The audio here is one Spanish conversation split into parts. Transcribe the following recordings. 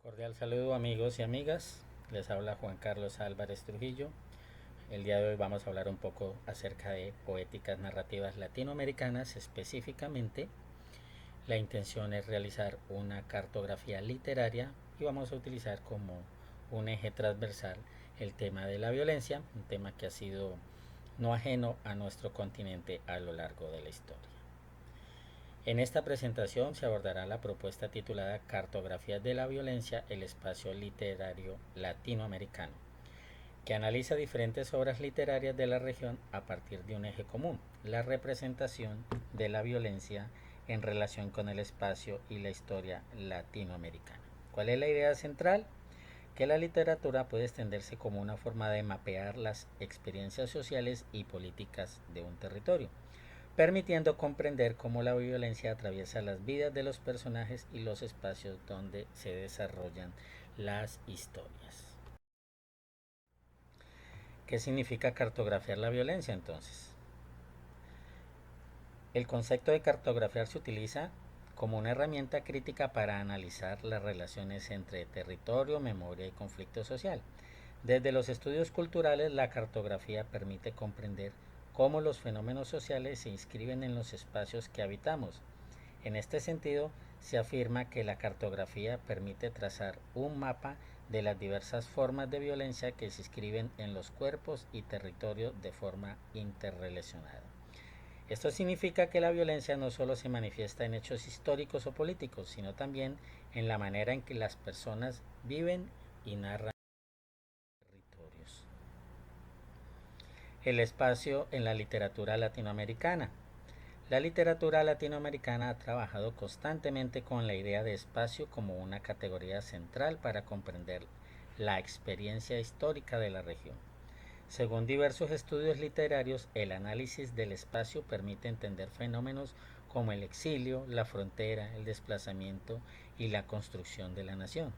Cordial saludo amigos y amigas, les habla Juan Carlos Álvarez Trujillo. El día de hoy vamos a hablar un poco acerca de poéticas narrativas latinoamericanas. Específicamente, la intención es realizar una cartografía literaria y vamos a utilizar como un eje transversal el tema de la violencia, un tema que ha sido no ajeno a nuestro continente a lo largo de la historia. En esta presentación se abordará la propuesta titulada Cartografías de la Violencia, el espacio literario latinoamericano, que analiza diferentes obras literarias de la región a partir de un eje común, la representación de la violencia en relación con el espacio y la historia latinoamericana. ¿Cuál es la idea central? Que la literatura puede extenderse como una forma de mapear las experiencias sociales y políticas de un territorio, permitiendo comprender cómo la violencia atraviesa las vidas de los personajes y los espacios donde se desarrollan las historias. ¿Qué significa cartografiar la violencia entonces? El concepto de cartografiar se utiliza como una herramienta crítica para analizar las relaciones entre territorio, memoria y conflicto social. Desde los estudios culturales, la cartografía permite comprender cómo los fenómenos sociales se inscriben en los espacios que habitamos. En este sentido, se afirma que la cartografía permite trazar un mapa de las diversas formas de violencia que se inscriben en los cuerpos y territorios de forma interrelacionada. Esto significa que la violencia no solo se manifiesta en hechos históricos o políticos, sino también en la manera en que las personas viven y narran territorios. El espacio en la literatura latinoamericana. La literatura latinoamericana ha trabajado constantemente con la idea de espacio como una categoría central para comprender la experiencia histórica de la región. Según diversos estudios literarios, el análisis del espacio permite entender fenómenos como el exilio, la frontera, el desplazamiento y la construcción de la nación.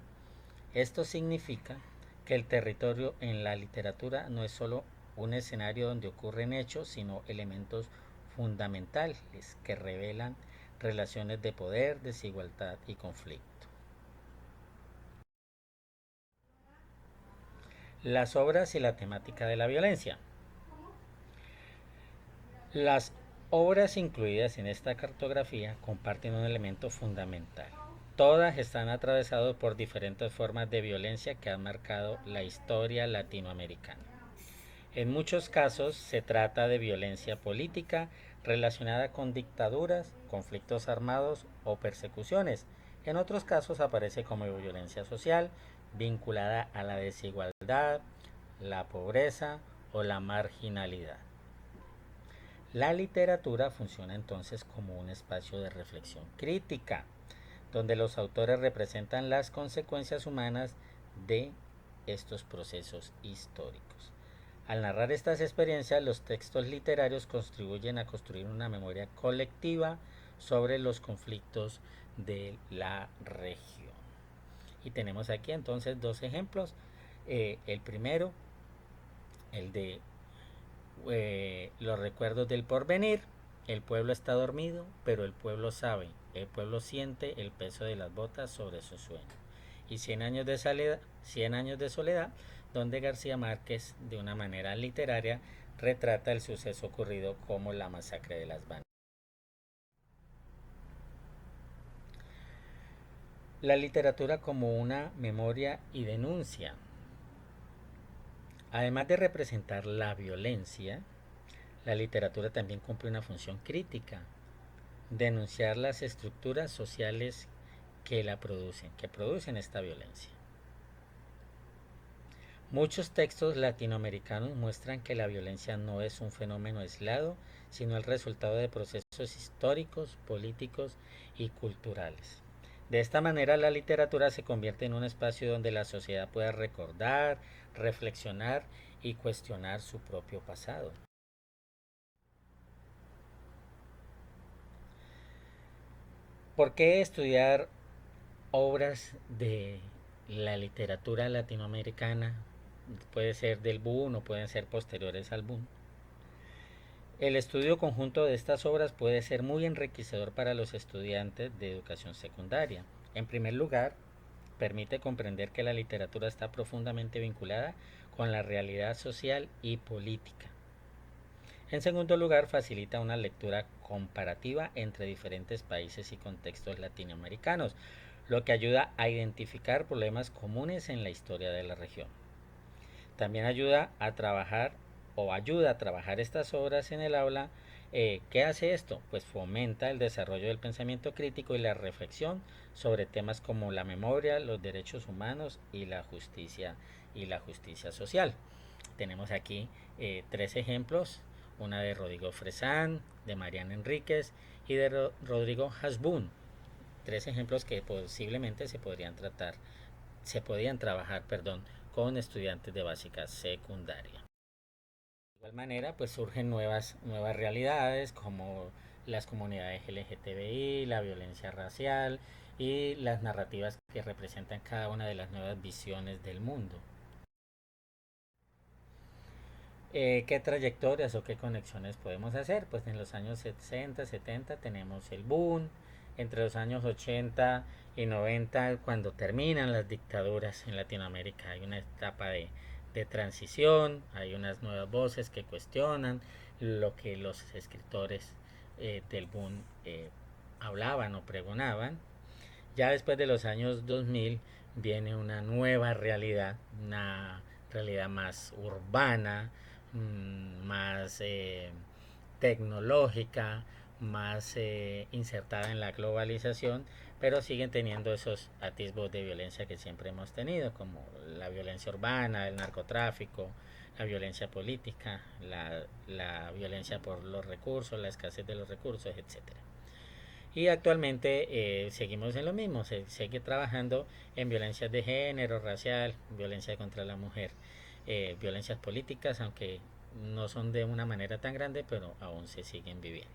Esto significa que el territorio en la literatura no es solo un escenario donde ocurren hechos, sino elementos fundamentales que revelan relaciones de poder, desigualdad y conflicto. Las obras y la temática de la violencia. Las obras incluidas en esta cartografía comparten un elemento fundamental. Todas están atravesadas por diferentes formas de violencia que han marcado la historia latinoamericana. En muchos casos se trata de violencia política relacionada con dictaduras, conflictos armados o persecuciones. En otros casos aparece como violencia social vinculada a la desigualdad, la pobreza o la marginalidad. La literatura funciona entonces como un espacio de reflexión crítica, donde los autores representan las consecuencias humanas de estos procesos históricos. Al narrar estas experiencias, los textos literarios contribuyen a construir una memoria colectiva sobre los conflictos de la región. Y tenemos aquí entonces dos ejemplos. El primero, el de los recuerdos del porvenir. El pueblo está dormido, pero el pueblo sabe, el pueblo siente el peso de las botas sobre su sueño. Y 100 años de soledad, donde García Márquez, de una manera literaria, retrata el suceso ocurrido como la masacre de las bandas. La literatura como una memoria y denuncia. Además de representar la violencia, la literatura también cumple una función crítica, denunciar las estructuras sociales que producen esta violencia. Muchos textos latinoamericanos muestran que la violencia no es un fenómeno aislado, sino el resultado de procesos históricos, políticos y culturales. De esta manera, la literatura se convierte en un espacio donde la sociedad pueda recordar, reflexionar y cuestionar su propio pasado. ¿Por qué estudiar obras de la literatura latinoamericana? Puede ser del boom o pueden ser posteriores al boom. El estudio conjunto de estas obras puede ser muy enriquecedor para los estudiantes de educación secundaria. En primer lugar, permite comprender que la literatura está profundamente vinculada con la realidad social y política. En segundo lugar, facilita una lectura comparativa entre diferentes países y contextos latinoamericanos, lo que ayuda a identificar problemas comunes en la historia de la región. También ayuda a trabajar estas obras en el aula. ¿Qué hace esto? Pues fomenta el desarrollo del pensamiento crítico y la reflexión sobre temas como la memoria, los derechos humanos y la justicia social. Tenemos aquí tres ejemplos, una de Rodrigo Fresán, de Mariana Enríquez y de Rodrigo Hasbún. Tres ejemplos que posiblemente se podían trabajar, con estudiantes de básica secundaria. De igual manera, pues surgen nuevas realidades como las comunidades LGTBI, la violencia racial y las narrativas que representan cada una de las nuevas visiones del mundo. ¿Qué trayectorias o qué conexiones podemos hacer? Pues en los años 60, 70 tenemos el boom, entre los años 80 y 90, cuando terminan las dictaduras en Latinoamérica, hay una etapa de transición, hay unas nuevas voces que cuestionan lo que los escritores del boom hablaban o pregonaban. Ya después de los años 2000 viene una nueva realidad, una realidad más urbana, más tecnológica, más insertada en la globalización, pero siguen teniendo esos atisbos de violencia que siempre hemos tenido, como la violencia urbana, el narcotráfico, la violencia política, la violencia por los recursos, la escasez de los recursos, etcétera. Y actualmente seguimos en lo mismo, se sigue trabajando en violencias de género, racial, violencia contra la mujer, violencias políticas, aunque no son de una manera tan grande, pero aún se siguen viviendo.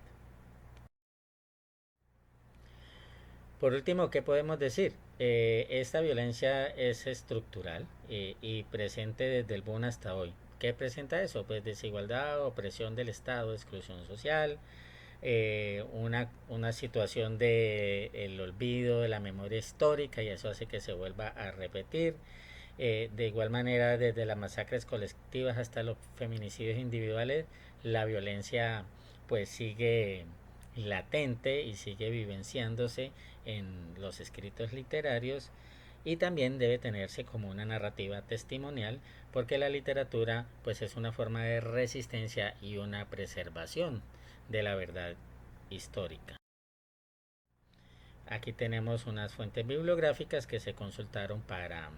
Por último, ¿qué podemos decir? Esta violencia es estructural y presente desde el boom hasta hoy. ¿Qué presenta eso? Pues desigualdad, opresión del Estado, exclusión social, una situación de el olvido de la memoria histórica y eso hace que se vuelva a repetir. De igual manera, desde las masacres colectivas hasta los feminicidios individuales, la violencia pues sigue latente y sigue vivenciándose en los escritos literarios y también debe tenerse como una narrativa testimonial porque la literatura pues es una forma de resistencia y una preservación de la verdad histórica. Aquí tenemos unas fuentes bibliográficas que se consultaron para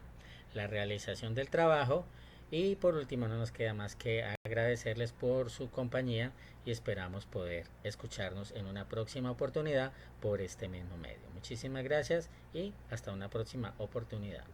la realización del trabajo y por último no nos queda más que agradecerles por su compañía y esperamos poder escucharnos en una próxima oportunidad por este mismo medio. Muchísimas gracias y hasta una próxima oportunidad.